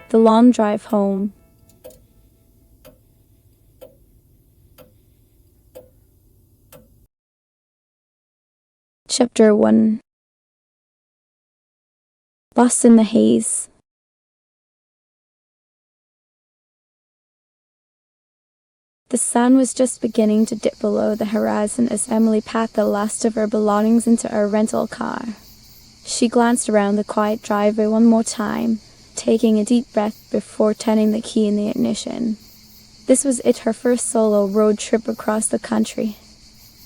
The long drive home. Chapter 1. Lost in the Haze. The sun was just beginning to dip below the horizon as Emily packed the last of her belongings into her rental car. She glanced around the quiet driveway one more time, taking a deep breath before turning the key in the ignition. This was her first solo road trip across the country.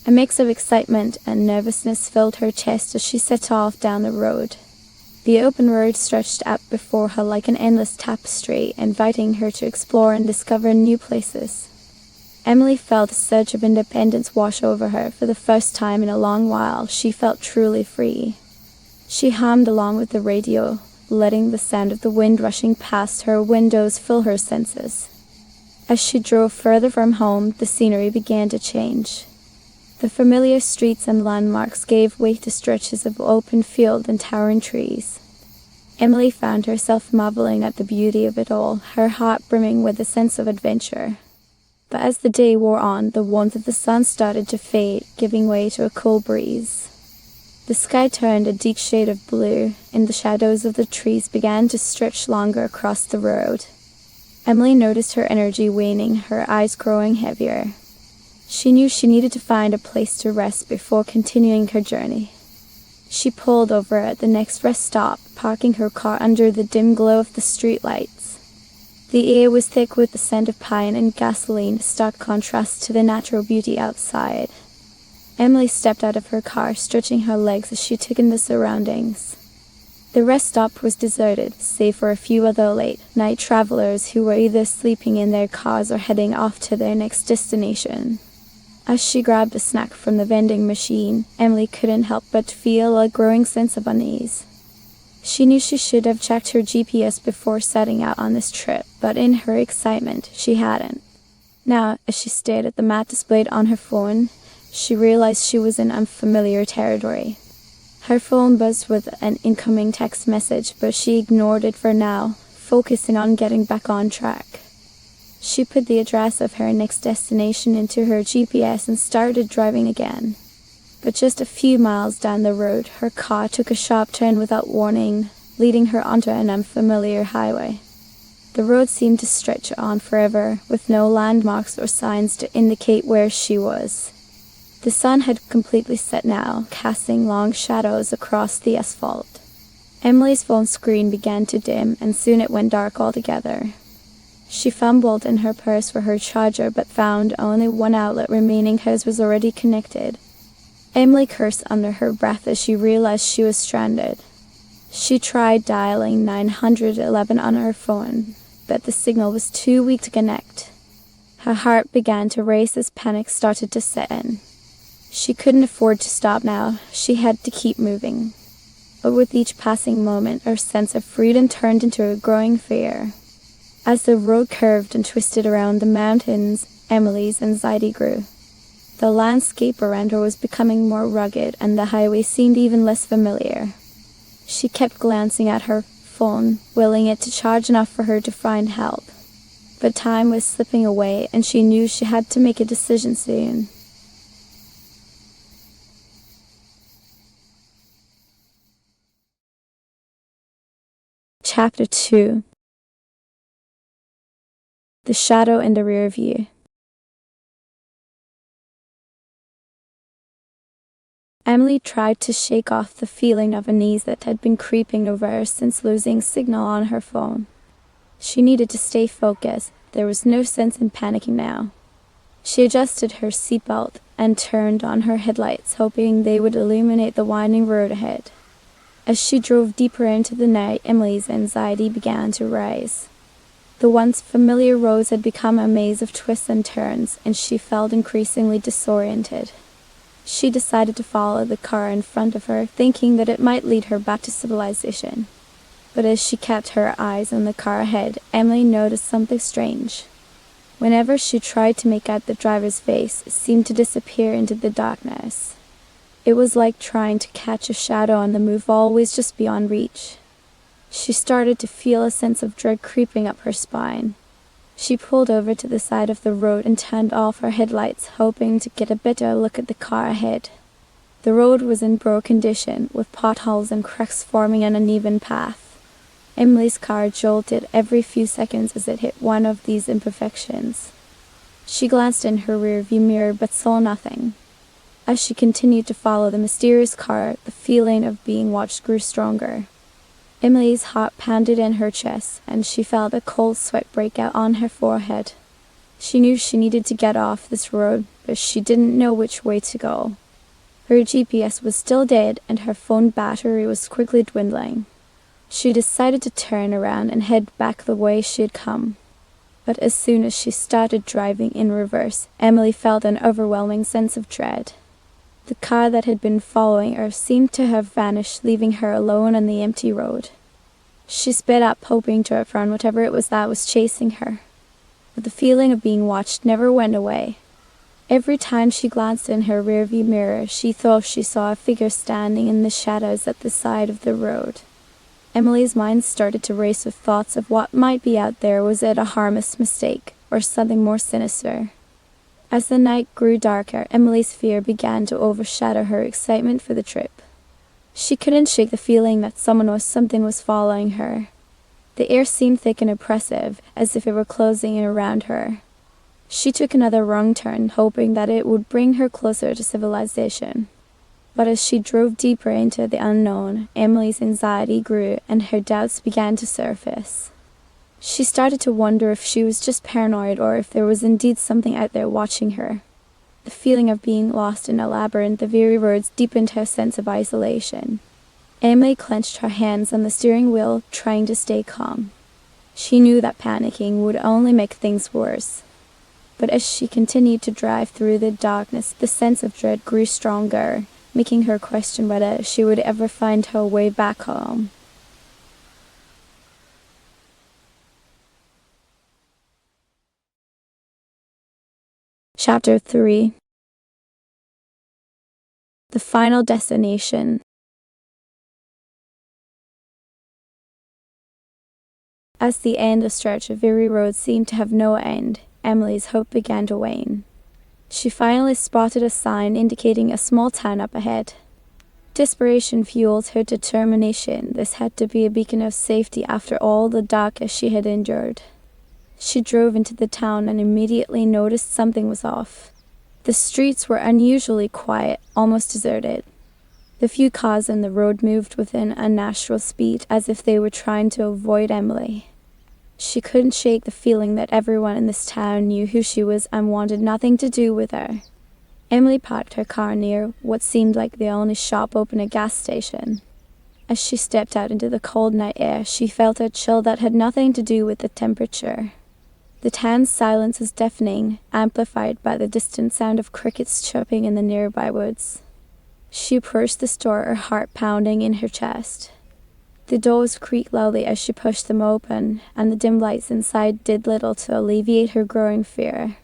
A mix of excitement and nervousness filled her chest as she set off down the road. The open road stretched out before her like an endless tapestry, inviting her to explore and discover new places. Emily felt a surge of independence wash over her. For the first time in a long while, she felt truly free. She hummed along with the radio, letting the sound of the wind rushing past her windows fill her senses. As she drove further from home, the scenery began to change. The familiar streets and landmarks gave way to stretches of open field and towering trees. Emily found herself marveling at the beauty of it all, her heart brimming with a sense of adventure. But as the day wore on, the warmth of the sun started to fade, giving way to a cool breeze. The sky turned a deep shade of blue, and the shadows of the trees began to stretch longer across the road. Emily noticed her energy waning, her eyes growing heavier. She knew she needed to find a place to rest before continuing her journey. She pulled over at the next rest stop, parking her car under the dim glow of the streetlights. The air was thick with the scent of pine and gasoline, stark contrast to the natural beauty outside. Emily stepped out of her car, stretching her legs as she took in the surroundings. The rest stop was deserted, save for a few other late-night travelers who were either sleeping in their cars or heading off to their next destination. As she grabbed a snack from the vending machine, Emily couldn't help but feel a growing sense of unease. She knew she should have checked her GPS before setting out on this trip, but in her excitement, she hadn't. Now, as she stared at the map displayed on her phone, she realized she was in unfamiliar territory. Her phone buzzed with an incoming text message, but she ignored it for now, focusing on getting back on track. She put the address of her next destination into her GPS and started driving again. But just a few miles down the road, her car took a sharp turn without warning, leading her onto an unfamiliar highway. The road seemed to stretch on forever, with no landmarks or signs to indicate where she was. The sun had completely set now, casting long shadows across the asphalt. Emily's phone screen began to dim, and soon it went dark altogether. She fumbled in her purse for her charger, but found only one outlet remaining. Hers was already connected. Emily cursed under her breath as she realized she was stranded. She tried dialing 911 on her phone, but the signal was too weak to connect. Her heart began to race as panic started to set in. She couldn't afford to stop now. She had to keep moving. But with each passing moment, her sense of freedom turned into a growing fear. As the road curved and twisted around the mountains, Emily's anxiety grew. The landscape around her was becoming more rugged, and the highway seemed even less familiar. She kept glancing at her phone, willing it to charge enough for her to find help. But time was slipping away, and she knew she had to make a decision soon. Chapter 2. The Shadow in the Rear View. Emily tried to shake off the feeling of unease that had been creeping over her since losing signal on her phone. She needed to stay focused. There was no sense in panicking now. She adjusted her seatbelt and turned on her headlights, hoping they would illuminate the winding road ahead. As she drove deeper into the night, Emily's anxiety began to rise. The once familiar roads had become a maze of twists and turns, and she felt increasingly disoriented. She decided to follow the car in front of her, thinking that it might lead her back to civilization. But as she kept her eyes on the car ahead, Emily noticed something strange. Whenever she tried to make out the driver's face, it seemed to disappear into the darkness. It was like trying to catch a shadow on the move, always just beyond reach. She started to feel a sense of dread creeping up her spine. She pulled over to the side of the road and turned off her headlights, hoping to get a better look at the car ahead. The road was in poor condition, with potholes and cracks forming an uneven path. Emily's car jolted every few seconds as it hit one of these imperfections. She glanced in her rearview mirror but saw nothing. As she continued to follow the mysterious car, the feeling of being watched grew stronger. Emily's heart pounded in her chest, and she felt a cold sweat break out on her forehead. She knew she needed to get off this road, but she didn't know which way to go. Her GPS was still dead, and her phone battery was quickly dwindling. She decided to turn around and head back the way she had come. But as soon as she started driving in reverse, Emily felt an overwhelming sense of dread. The car that had been following her seemed to have vanished, leaving her alone on the empty road. She sped up, hoping to outrun whatever it was that was chasing her. But the feeling of being watched never went away. Every time she glanced in her rearview mirror, she thought she saw a figure standing in the shadows at the side of the road. Emily's mind started to race with thoughts of what might be out there. Was it a harmless mistake, or something more sinister? As the night grew darker, Emily's fear began to overshadow her excitement for the trip. She couldn't shake the feeling that someone or something was following her. The air seemed thick and oppressive, as if it were closing in around her. She took another wrong turn, hoping that it would bring her closer to civilization. But as she drove deeper into the unknown, Emily's anxiety grew and her doubts began to surface. She started to wonder if she was just paranoid or if there was indeed something out there watching her. The feeling of being lost in a labyrinth of eerie roads deepened her sense of isolation. Emily clenched her hands on the steering wheel, trying to stay calm. She knew that panicking would only make things worse. But as she continued to drive through the darkness, the sense of dread grew stronger, making her question whether she would ever find her way back home. Chapter 3. The Final Destination. As the endless stretch of Eerie road seemed to have no end, Emily's hope began to wane. She finally spotted a sign indicating a small town up ahead. Desperation fueled her determination. This had to be a beacon of safety after all the darkness she had endured. She drove into the town and immediately noticed something was off. The streets were unusually quiet, almost deserted. The few cars on the road moved with an unnatural speed, as if they were trying to avoid Emily. She couldn't shake the feeling that everyone in this town knew who she was and wanted nothing to do with her. Emily parked her car near what seemed like the only shop open, a gas station. As she stepped out into the cold night air, she felt a chill that had nothing to do with the temperature. The town's silence was deafening, amplified by the distant sound of crickets chirping in the nearby woods. She approached the store, her heart pounding in her chest. The doors creaked loudly as she pushed them open, and the dim lights inside did little to alleviate her growing fear.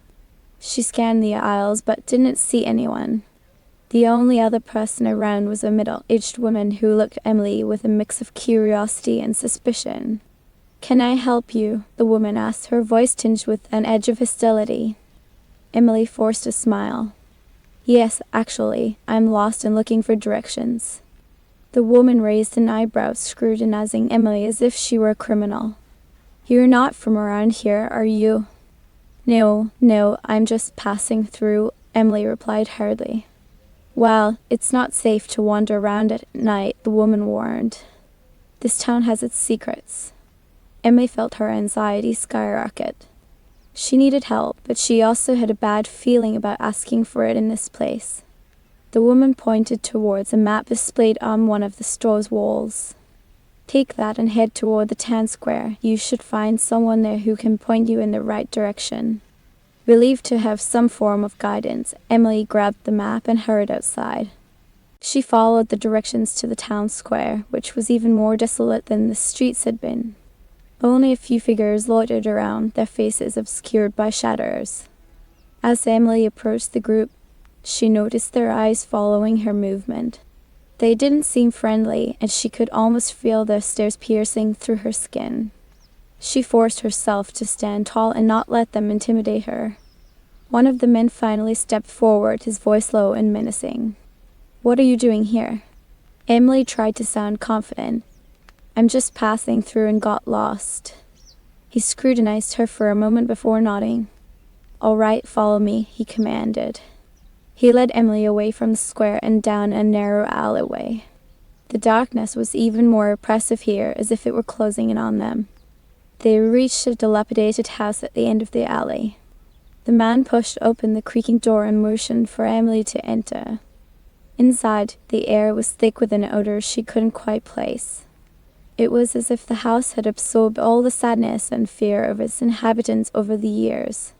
She scanned the aisles but didn't see anyone. The only other person around was a middle-aged woman who looked at Emily with a mix of curiosity and suspicion. "Can I help you?" the woman asked, her voice tinged with an edge of hostility. Emily forced a smile. "Yes, actually, I'm lost and looking for directions." The woman raised an eyebrow, scrutinizing Emily as if she were a criminal. "You're not from around here, are you?" No, I'm just passing through," Emily replied hurriedly. "Well, it's not safe to wander around at night," the woman warned. "This town has its secrets." Emily felt her anxiety skyrocket. She needed help, but she also had a bad feeling about asking for it in this place. The woman pointed towards a map displayed on one of the store's walls. "Take that and head toward the town square. You should find someone there who can point you in the right direction." Relieved to have some form of guidance, Emily grabbed the map and hurried outside. She followed the directions to the town square, which was even more desolate than the streets had been. Only a few figures loitered around, their faces obscured by shadows. As Emily approached the group, she noticed their eyes following her movement. They didn't seem friendly, and she could almost feel their stares piercing through her skin. She forced herself to stand tall and not let them intimidate her. One of the men finally stepped forward, his voice low and menacing. "What are you doing here?" Emily tried to sound confident. "I'm just passing through and got lost." He scrutinized her for a moment before nodding. "All right, follow me," he commanded. He led Emily away from the square and down a narrow alleyway. The darkness was even more oppressive here, as if it were closing in on them. They reached a dilapidated house at the end of the alley. The man pushed open the creaking door and motioned for Emily to enter. Inside, the air was thick with an odor she couldn't quite place. It was as if the house had absorbed all the sadness and fear of its inhabitants over the years.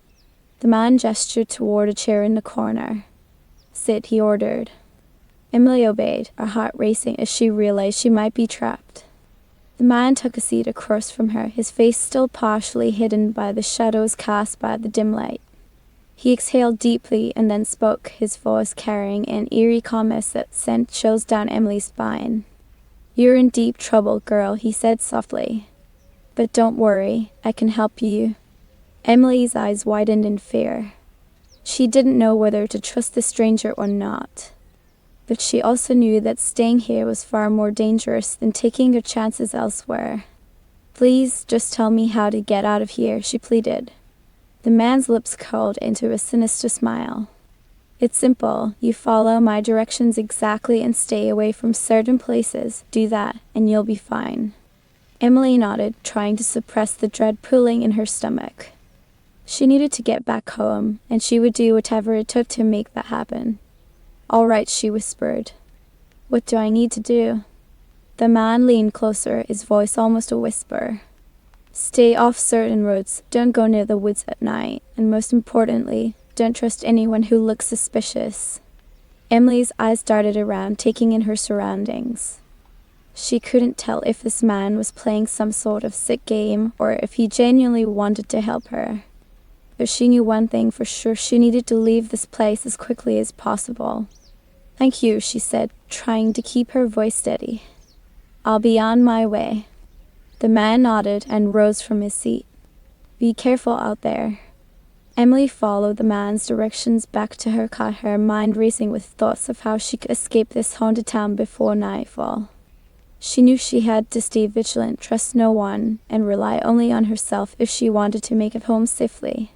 The man gestured toward a chair in the corner. "Sit," he ordered. Emily obeyed, her heart racing as she realized she might be trapped. The man took a seat across from her, his face still partially hidden by the shadows cast by the dim light. He exhaled deeply and then spoke, his voice carrying an eerie calmness that sent chills down Emily's spine. "You're in deep trouble, girl," he said softly. "But don't worry, I can help you." Emily's eyes widened in fear. She didn't know whether to trust the stranger or not. But she also knew that staying here was far more dangerous than taking her chances elsewhere. "Please, just tell me how to get out of here," she pleaded. The man's lips curled into a sinister smile. "It's simple. You follow my directions exactly and stay away from certain places. Do that, and you'll be fine." Emily nodded, trying to suppress the dread pulling in her stomach. She needed to get back home, and she would do whatever it took to make that happen. "All right," she whispered. "What do I need to do?" The man leaned closer, his voice almost a whisper. "Stay off certain roads, don't go near the woods at night, and most importantly, don't trust anyone who looks suspicious." Emily's eyes darted around, taking in her surroundings. She couldn't tell if this man was playing some sort of sick game or if he genuinely wanted to help her. But she knew one thing for sure: she needed to leave this place as quickly as possible. "Thank you," she said, trying to keep her voice steady. "I'll be on my way." The man nodded and rose from his seat. "Be careful out there." Emily followed the man's directions back to her car, her mind racing with thoughts of how she could escape this haunted town before nightfall. She knew she had to stay vigilant, trust no one, and rely only on herself if she wanted to make it home safely.